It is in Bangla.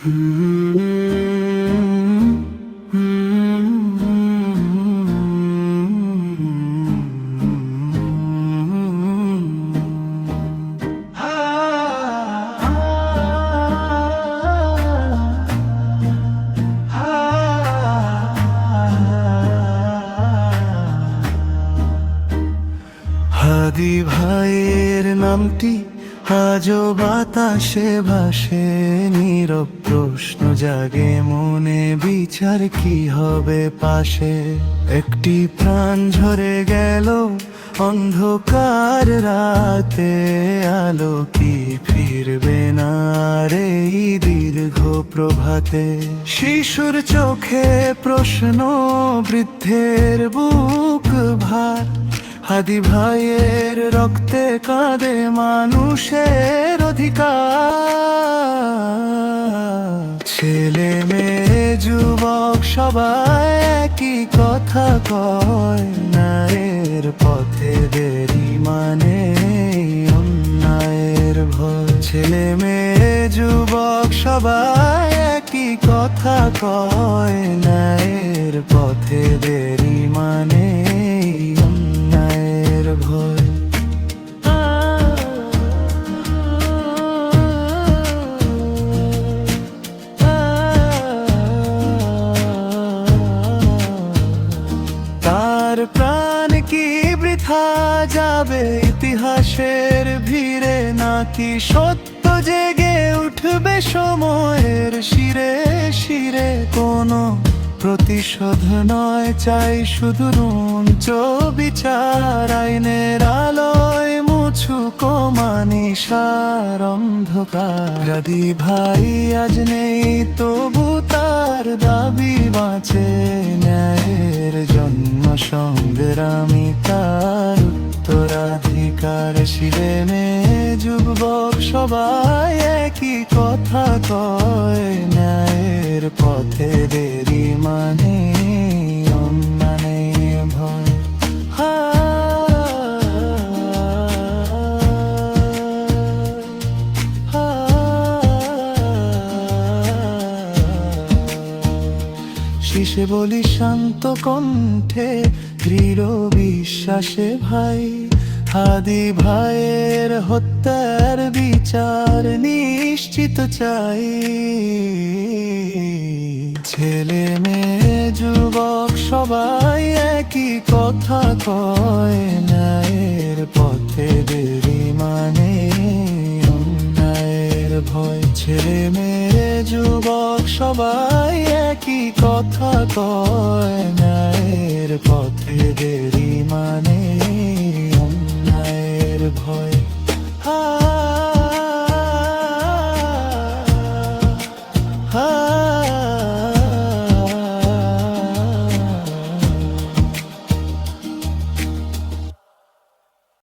হাদি ভাইয়ের নামটি আজও বাতাসে ভাসে, নীরব প্রশ্ন জাগে মনে, বিচার কি হবে পাশে। একটি প্রাণ ঝরে গেল অন্ধকার রাতে, আলো কি ফিরবে না রে এই দীর্ঘ প্রভাতে। শিশুর চোখে প্রশ্ন, বৃদ্ধের বুক ভার, হাদি ভাইয়ের রক্তে কাঁদে মানুষের অধিকার। ছেলে মেয়ে যুবক সবাই একই কথা কয়, ন্যায়ের পথে দেরি মানে অন্যায়ের ভয়। ছেলে মেয়ে যুবক সবাই একই কথা কয়, ন্যায়ের পথে দেরি মানে ভয়। তার প্রাণ কি বৃথা যাবে ইতিহাসের ভিড়ে, নাকি সত্য জেগে উঠবে সময়ের শিরে শিরে। কোনো প্রতিশোধ নয়, চাই শুধু রুঞ্চ বিচার, আইনের আলোয় মুছুক মানিসার অন্ধকার। হাদি ভাই আজ নেই, তবু তার দাবি বাঁচে, ন্যায়ের জন্য সংগ্রামী তার উত্তরাধিকার। ছেলে মেয়ে যুবক সবাই একই কথা কয়, ন্যায়ের পথে দেরি মানে অন্যায়ের ভয়। শেষে বলি শান্ত কণ্ঠে, দৃঢ় বিশ্বাসে ভাই, হাদি ভাইয়ের হত্যার বিচার নিশ্চিত চাই। ছেলে মেয়ে যুবক সবাই একই কথা কয়, ন্যায়ের পথে দেরি মানে অন্যায়ের ভয়। ছেলে মেয়ে যুবক সবাই একই কথা কয়, ন্যায়ের পথে